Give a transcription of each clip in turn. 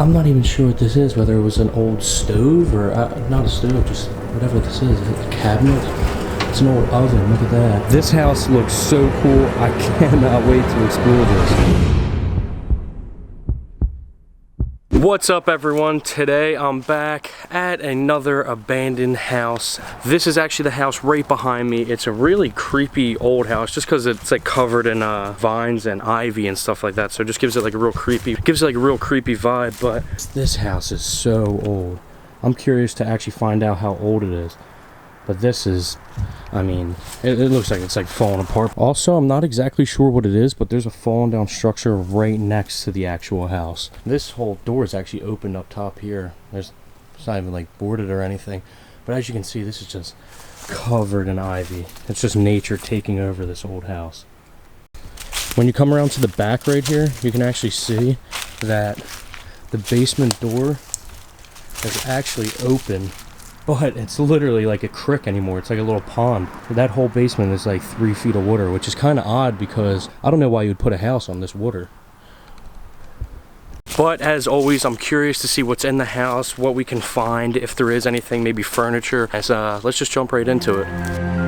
I'm not even sure what this is, whether it was an old stove or not a stove, just whatever this is. Is it a cabinet? It's an old oven. Look at that. This house looks so cool. I cannot wait to explore this. What's up, everyone? Today I'm back at another abandoned house. This is actually the house right behind me. It's a really creepy old house just because it's like covered in vines and ivy and stuff like that. So it just gives it like a real creepy vibe. But this house is so old. I'm curious to actually find out how old it is. But this is, I mean, it looks like it's like falling apart. Also, I'm not exactly sure what it is, but there's a fallen down structure right next to the actual house. This whole door is actually opened up top here. It's not even like boarded or anything. But as you can see, this is just covered in ivy. It's just nature taking over this old house. When you come around to the back right here, you can actually see that the basement door is actually open. But it's literally like a creek anymore. It's like a little pond. That whole basement is like 3 feet of water, which is kind of odd because I don't know why you would put a house on this water. But as always, I'm curious to see what's in the house, what we can find, if there is anything, maybe furniture. Let's just jump right into it.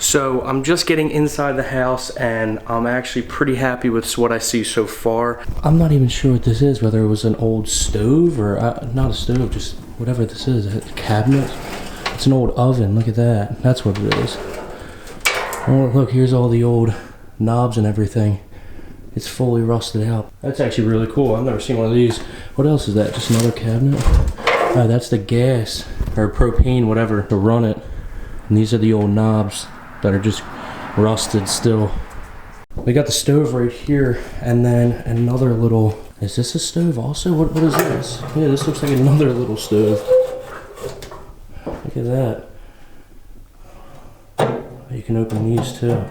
So I'm just getting inside the house and I'm actually pretty happy with what I see so far. I'm not even sure what this is, whether it was an old stove or not a stove, just whatever this is. Is it a cabinet? It's an old oven. Look at that. That's what it is. Oh, look, here's all the old knobs and everything. It's fully rusted out. That's actually really cool. I've never seen one of these. What else is that? Just another cabinet? Oh, that's the gas or propane, whatever, to run it. And these are the old knobs that are just rusted still. We got the stove right here, and then another little, is this a stove also? What is this? Yeah, this looks like another little stove. Look at that. You can open these too.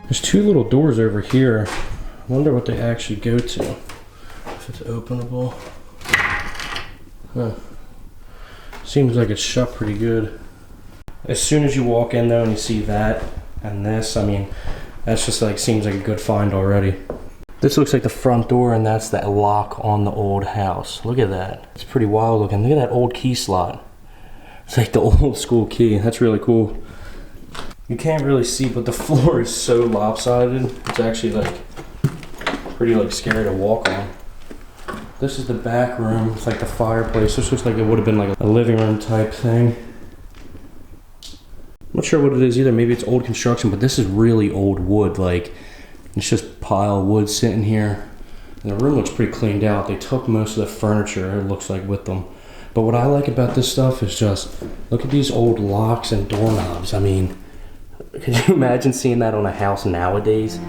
There's two little doors over here. I wonder what they actually go to. If it's openable. Huh. Seems like it's shut pretty good. As soon as you walk in though and you see that and this, I mean, that's just like, seems like a good find already. This looks like the front door, and that's that lock on the old house. Look at that. It's pretty wild looking. Look at that old key slot. It's like the old school key. That's really cool. You can't really see, but the floor is so lopsided. It's actually like pretty like scary to walk on. This is the back room. It's like the fireplace. This looks like it would have been like a living room type thing. I'm not sure what it is either. Maybe it's old construction, but this is really old wood. Like, it's just pile of wood sitting here. And the room looks pretty cleaned out. They took most of the furniture, it looks like, with them. But what I like about this stuff is just, look at these old locks and doorknobs. I mean, could you imagine seeing that on a house nowadays?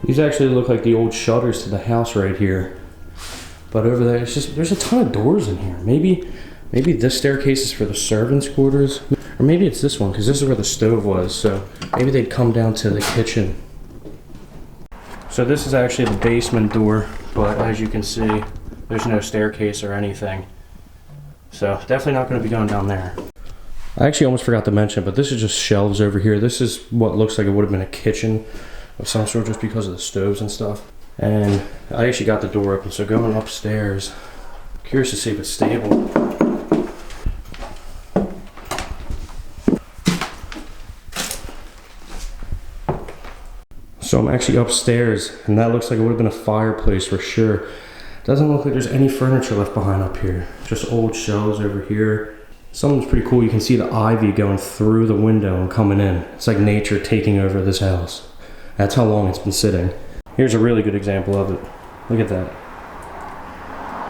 These actually look like the old shutters to the house right here. But over there, it's just, there's a ton of doors in here. Maybe this staircase is for the servants' quarters. Or maybe it's this one, because this is where the stove was. So maybe they'd come down to the kitchen. So this is actually the basement door, but as you can see, there's no staircase or anything. So definitely not going to be going down there. I actually almost forgot to mention, but this is just shelves over here. This is what looks like it would have been a kitchen of some sort just because of the stoves and stuff. And I actually got the door open, so going upstairs, curious to see if it's stable. So I'm actually upstairs, and that looks like it would have been a fireplace for sure. Doesn't look like there's any furniture left behind up here. Just old shelves over here. Something's pretty cool. You can see the ivy going through the window and coming in. It's like nature taking over this house. That's how long it's been sitting. Here's a really good example of it. Look at that.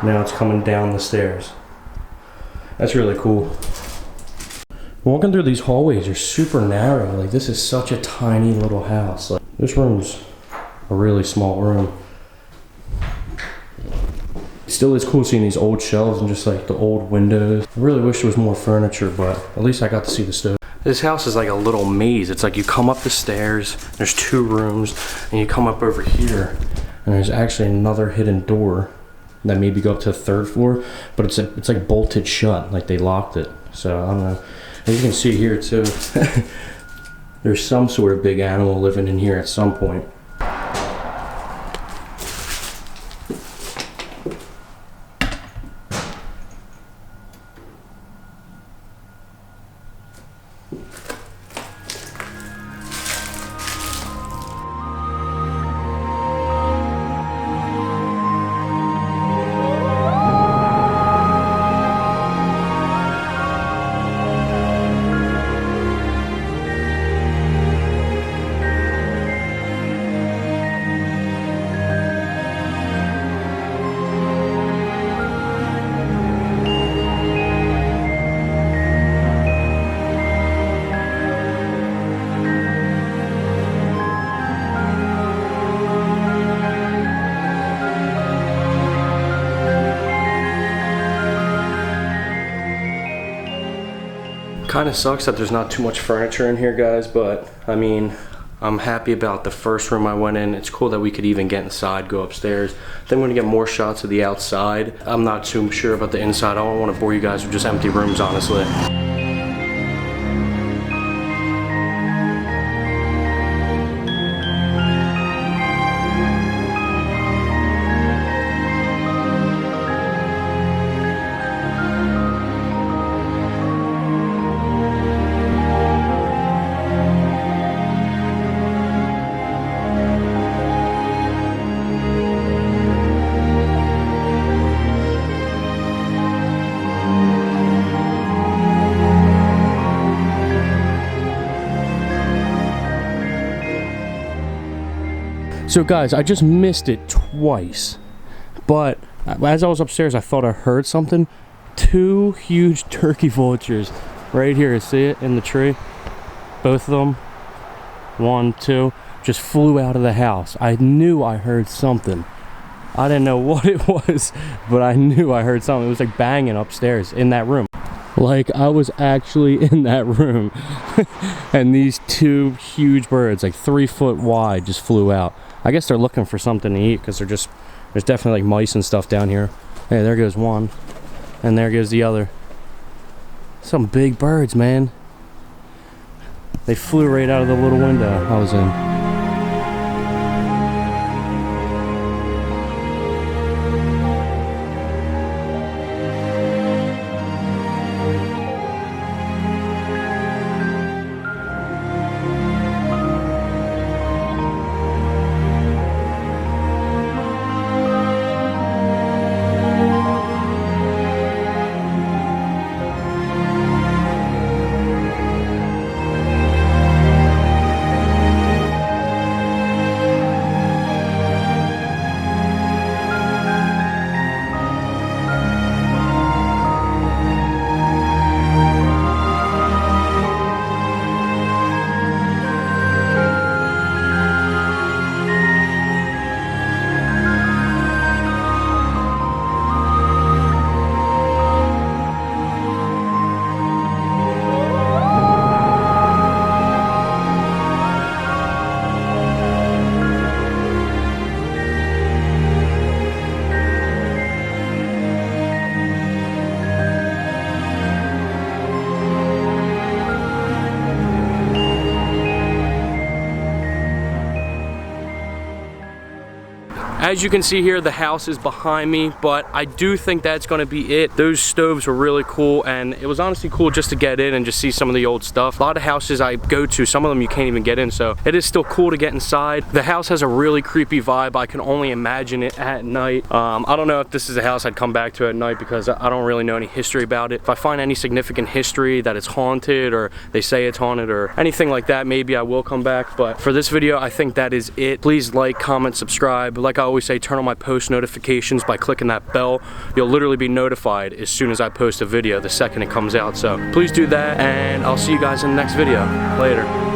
Now it's coming down the stairs. That's really cool. Walking through these hallways are super narrow. Like, this is such a tiny little house. Like, this room's a really small room. It still is cool seeing these old shelves and just like the old windows. I really wish there was more furniture, but at least I got to see the stove. This house is like a little maze. It's like you come up the stairs, there's 2 rooms, and you come up over here, and there's actually another hidden door that maybe go up to the 3rd floor, but it's like bolted shut, like they locked it. So I don't know. And you can see here too, there's some sort of big animal living in here at some point. Kind of sucks that there's not too much furniture in here, guys, but I mean, I'm happy about the first room I went in. It's cool that we could even get inside, go upstairs. Then we're gonna get more shots of the outside. I'm not too sure about the inside. I don't want to bore you guys with just empty rooms, honestly. So guys, I just missed it twice, but as I was upstairs, I thought I heard something. 2 huge turkey vultures right here. See it in the tree? Both of them, 1, 2, just flew out of the house. I knew I heard something. I didn't know what it was, but I knew I heard something. It was like banging upstairs in that room. Like I was actually in that room. And these two huge birds, like 3 foot wide, just flew out. I guess they're looking for something to eat because there's definitely like mice and stuff down here. Hey, there goes one. And there goes the other. Some big birds, man. They flew right out of the little window I was in. As you can see here, the house is behind me, but I do think that's gonna be it. Those stoves were really cool, and it was honestly cool just to get in and just see some of the old stuff. A lot of houses I go to, some of them you can't even get in, so it is still cool to get inside. The house has a really creepy vibe. I can only imagine it at night. I don't know if this is a house I'd come back to at night because I don't really know any history about it. If I find any significant history that it's haunted or they say it's haunted or anything like that, maybe I will come back. But for this video, I think that is it. Please like, comment, subscribe. Like I always say, turn on my post notifications by clicking that bell. You'll literally be notified as soon as I post a video the second it comes out. So please do that, and I'll see you guys in the next video. Later.